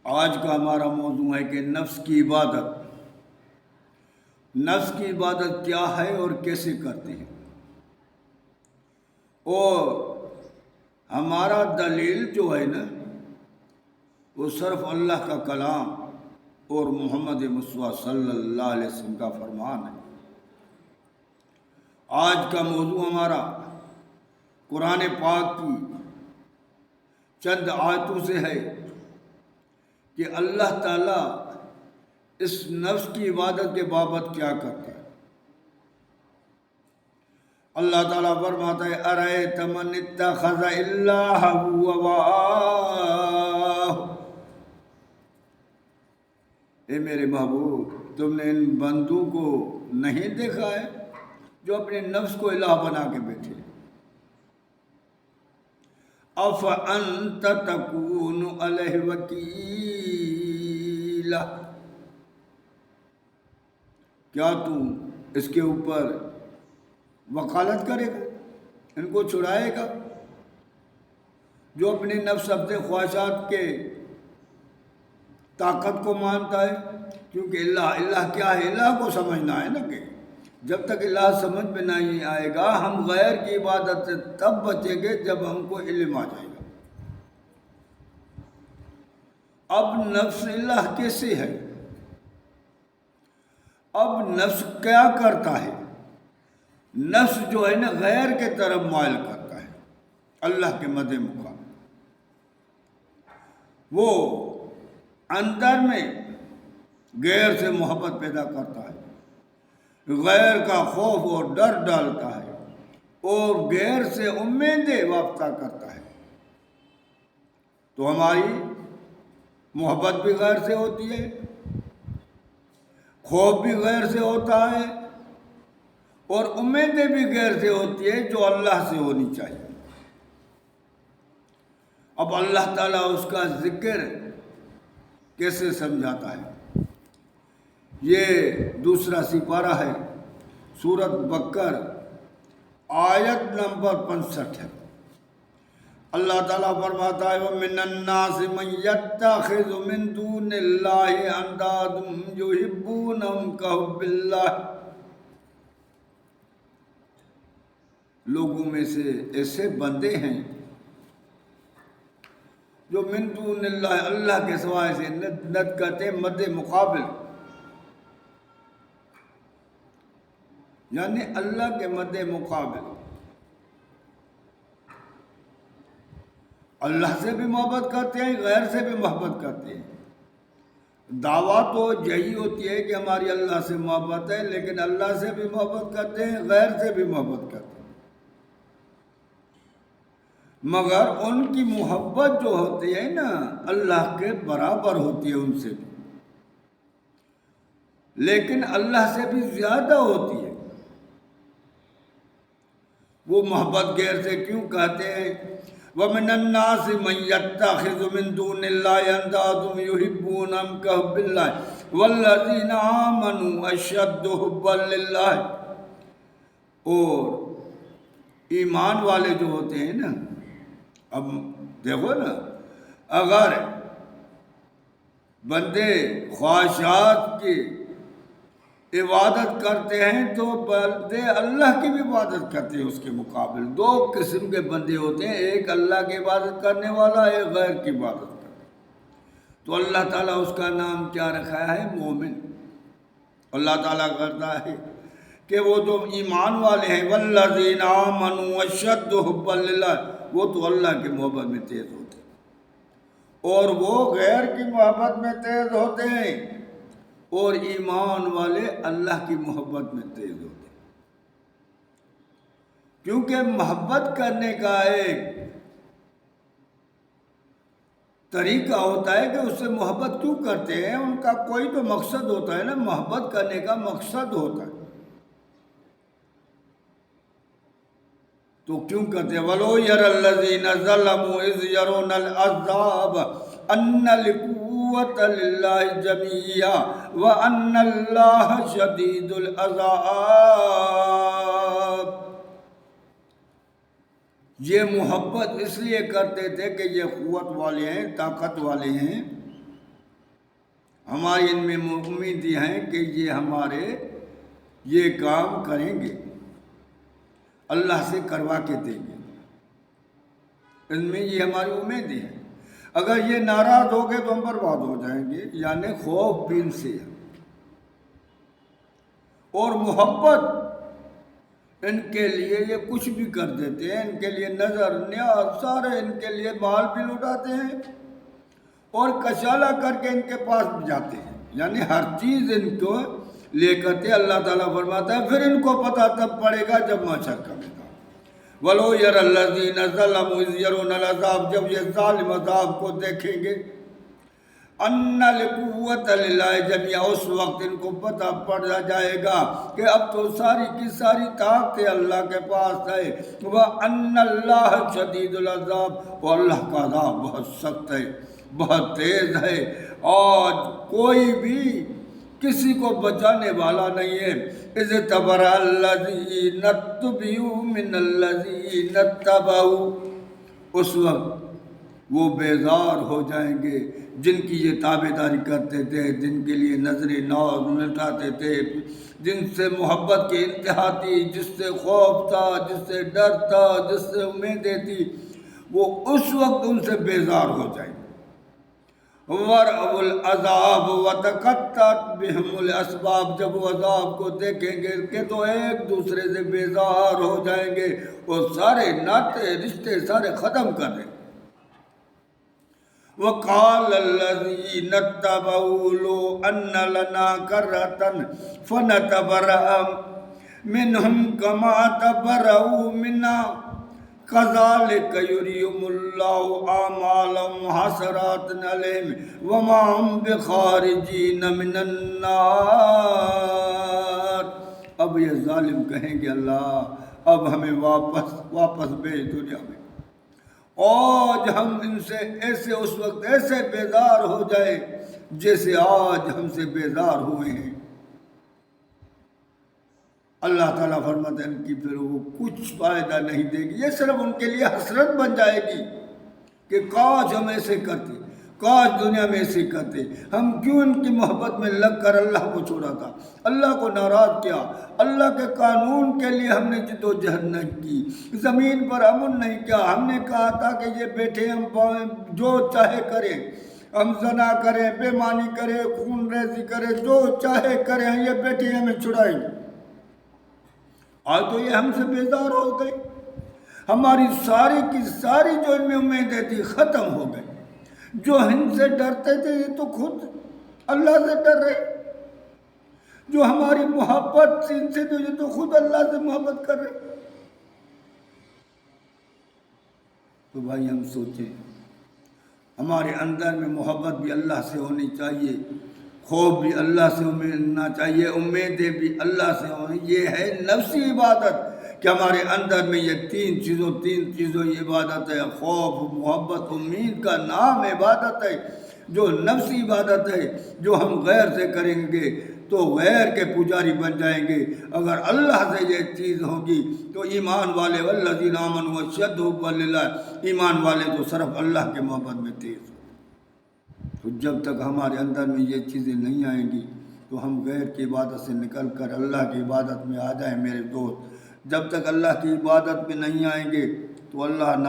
آج کا ہمارا موضوع ہے کہ نفس کی عبادت۔ نفس کی عبادت کیا ہے اور کیسے کرتے ہیں، اور ہمارا دلیل جو ہے نا وہ صرف اللہ کا کلام اور محمد مصطفیٰ صلی اللہ علیہ وسلم کا فرمان ہے۔ آج کا موضوع ہمارا قرآن پاک کی چند آیتوں سے ہے کہ اللہ تعالیٰ اس نفس کی عبادت کے بابت کیا کرتا ہے۔ اللہ تعالیٰ فرماتا ہے ارأیت من اتخذ الہ ہواہ، اے میرے محبوب تم نے ان بندوں کو نہیں دیکھا ہے جو اپنے نفس کو الہ بنا کے بیٹھے۔ افانت تکون علیہ وکیلا، کیا تم اس کے اوپر وکالت کرے گا، ان کو چھڑائے گا؟ جو اپنے نفس اپنے خواہشات کے طاقت کو مانتا ہے، کیونکہ اللہ کیا ہے، اللہ کو سمجھنا ہے نا، کہ جب تک اللہ سمجھ میں نہیں آئے گا ہم غیر کی عبادت سے تب بچیں گے جب ہم کو علم آ جائے گا۔ اب نفس اللہ کیسے ہے؟ اب نفس کیا کرتا ہے؟ نفس جو ہے نا غیر کے طرف مائل کرتا ہے، اللہ کے مد مقام وہ اندر میں غیر سے محبت پیدا کرتا ہے، غیر کا خوف اور ڈر ڈالتا ہے، اور غیر سے امیدیں وابستہ کرتا ہے۔ تو ہماری محبت بھی غیر سے ہوتی ہے، خوف بھی غیر سے ہوتا ہے، اور امیدیں بھی غیر سے ہوتی ہے جو اللہ سے ہونی چاہیے۔ اب اللہ تعالیٰ اس کا ذکر کیسے سمجھاتا ہے؟ یہ دوسرا سپارہ ہے، سورۃ بقرہ آیت نمبر 65 ہے۔ اللہ تعالیٰ فرماتا ہے وَمِنَ النَّاسِ مَن يَتَّخِذُ مِن دُونِ اللَّهِ أَندَادًا يُحِبُّونَهُمْ كَحُبِّ اللَّهِ، لوگوں میں سے ایسے بندے ہیں جو من دون اللہ، اللہ کے سوائے سے ند کرتے مد مقابل، یعنی اللہ کے مد مقابل اللہ سے بھی محبت کرتے ہیں، غیر سے بھی محبت کرتے ہیں۔ دعویٰ تو یہی ہوتی ہے کہ ہماری اللہ سے محبت ہے، لیکن اللہ سے بھی محبت کرتے ہیں، غیر سے بھی محبت کرتے ہیں، مگر ان کی محبت جو ہوتی ہے نا اللہ کے برابر ہوتی ہے ان سے بھی، لیکن اللہ سے بھی زیادہ ہوتی ہے۔ وہ محبت غیر سے کیوں کہتے ہیں وَمِنَ النَّاسِ مَن يَتَّخِذُ مِن دُونِ اللَّهِ أَندَادًا يُحِبُّونَهُمْ كَحُبِّ اللَّهِ وَالَّذِينَ آمَنُوا أَشَدُّ حُبًّا لِلَّهِ، اور ایمان والے جو ہوتے ہیں نا، اب دیکھو نا، اگر بندے خواہشات کی عبادت کرتے ہیں تو بندے اللہ کی بھی عبادت کرتے ہیں۔ اس کے مقابل دو قسم کے بندے ہوتے ہیں، ایک اللہ کی عبادت کرنے والا، ایک غیر کی عبادت کرنے والا۔ تو اللہ تعالیٰ اس کا نام کیا رکھا ہے؟ مومن۔ اللہ تعالیٰ کرتا ہے کہ وہ جو ایمان والے ہیں والذین آمنوا اشد حبا للہ، وہ تو اللہ کی محبت میں تیز ہوتے ہیں، اور وہ غیر کی محبت میں تیز ہوتے ہیں، اور ایمان والے اللہ کی محبت میں تیز ہوتے ہیں۔ کیونکہ محبت کرنے کا ایک طریقہ ہوتا ہے کہ اس سے محبت کیوں کرتے ہیں، ان کا کوئی تو مقصد ہوتا ہے نا، محبت کرنے کا مقصد ہوتا ہے، تو کیوں کرتے ہیں؟ وَلَوْ يَرَى الَّذِينَ ظَلَمُوا إِذْ يَرَوْنَ الْعَذَابَ أَنَّ الْقُوَّةَ لِلَّهِ جَمِيعًا وَأَنَّ اللَّهَ شَدِيدُ الْعَذَابِ، یہ محبت اس لیے کرتے تھے کہ یہ قوت والے ہیں، طاقت والے ہیں، ہماری ان میں امیدیں ہیں کہ یہ ہمارے یہ کام کریں گے، اللہ سے کروا کے دیں گے، ان میں یہ ہماری امیدیں ہیں۔ اگر یہ ناراض ہو گئے تو ہم برباد ہو جائیں گے، یعنی خوف بھی ان سے ہے، اور محبت ان کے لیے یہ کچھ بھی کر دیتے ہیں، ان کے لیے نظر نیاز سارے ان کے لیے مال بھی لٹاتے ہیں اور کشالہ کر کے ان کے پاس بھی جاتے ہیں، یعنی ہر چیز ان کو لے کرتے۔ اللہ تعالیٰ فرماتا ہے پھر ان کو پتہ تب پڑے گا جب محشر کا میدان۔ وَلَوْ يَرَى الَّذِينَ ظَلَمُوا إِذْ يَرَوْنَ الْعَذَابَ، جب یہ ظالم عذاب کو دیکھیں گے، اَنَّ الْقُوَّةَ لِلَّهِ جَمِيعًا، اس وقت ان کو پتہ پڑ جائے گا کہ اب تو ساری کی ساری طاقتیں اللہ کے پاس ہے، وَأَنَّ اللَّهَ شَدِيدُ الْعَذَابِ، اور اللہ کا عذاب بہت سخت ہے، بہت تیز ہے، اور کوئی بھی کسی کو بچانے والا نہیں ہے۔ اِذْ تَبَرَأَ الَّذِينَ اتُّبِعُوا مِنَ الَّذِينَ اتَّبَعُوا، اس وقت وہ بیزار ہو جائیں گے جن کی یہ تابعداری کرتے تھے، جن کے لیے نظر ناز مٹاتے تھے، جن سے محبت کی انتہا تھی، جس سے خوف تھا، جس سے ڈر تھا، جس سے امیدیں تھی، وہ اس وقت ان سے بیزار ہو جائیں گے۔ وَرَأَوُا الْعَذَابَ وَتَقَطَّعَتْ بِهِمُ الْأَسْبَابُ، جب وہ عذاب کو دیکھیں گے کہ تو ایک دوسرے سے بیزار ہو جائیں گے اور سارے ناطے رشتے سارے ختم کر دیں گے۔ وَقَالَ الَّذِينَ اتَّبَعُوا لَوْ أَنَّ لَنَا كَرَّةً فَنَتَبَرَّأَ مِنْهُمْ كَمَا تَبَرَّؤُوا مِنَّا كَذَلِكَ يُرِيهِمُ اللَّهُ أَعْمَالَهُمْ حَسَرَاتٍ عَلَيْهِمْ وَمَا هُمْ بِخَارِجِينَ مِنَ النَّارِ۔ اب یہ ظالم کہیں گے اللہ اب ہمیں واپس بھیج دنیا میں، آج ہم ان سے ایسے اس وقت ایسے بیزار ہو جائے جیسے آج ہم سے بیزار ہوئے ہیں۔ اللہ تعالیٰ فرماتے ہیں ان کی پھر وہ کچھ فائدہ نہیں دے گی، یہ صرف ان کے لیے حسرت بن جائے گی کہ کاش ہم ایسے کرتے، کاش دنیا میں ایسے کرتے، ہم کیوں ان کی محبت میں لگ کر اللہ کو چھوڑا تھا، اللہ کو ناراض کیا، اللہ کے قانون کے لیے ہم نے جد و جہد نہیں کی، زمین پر امن نہیں کیا، ہم نے کہا تھا کہ یہ بیٹھے ہم جو چاہے کریں، ہم زنا کریں، بےمانی کریں، خون ریزی کریں، جو چاہے کریں، یہ بیٹھے ہمیں چھڑائیں گے۔ آج تو یہ ہم سے بیزار ہو گئے، ہماری ساری کی ساری جو ان میں امیدیں تھی ختم ہو گئی، جو ہم سے ڈرتے تھے یہ تو خود اللہ سے ڈر رہے، جو ہماری محبت ان سے تو یہ تو خود اللہ سے محبت کر رہے۔ تو بھائی ہم سوچیں، ہمارے اندر میں محبت بھی اللہ سے ہونی چاہیے، خوف بھی اللہ سے ہونا چاہیے، امیدیں بھی اللہ سے ہونی، یہ ہے نفسی عبادت کہ ہمارے اندر میں یہ تین چیزوں یہ عبادت ہے، خوف محبت امید کا نام عبادت ہے، جو نفسی عبادت ہے، جو ہم غیر سے کریں گے تو غیر کے پجاری بن جائیں گے، اگر اللہ سے یہ چیز ہوگی تو ایمان والے والذین آمنوا اشد حبا للہ، ایمان والے تو صرف اللہ کے محبت میں تیز ہو۔ تو جب تک ہمارے اندر میں یہ چیزیں نہیں آئیں گی تو ہم غیر کی عبادت سے نکل کر اللہ کی عبادت میں آ جائیں میرے دوست، جب تک اللہ کی عبادت میں نہیں آئیں گے تو اللہ نہ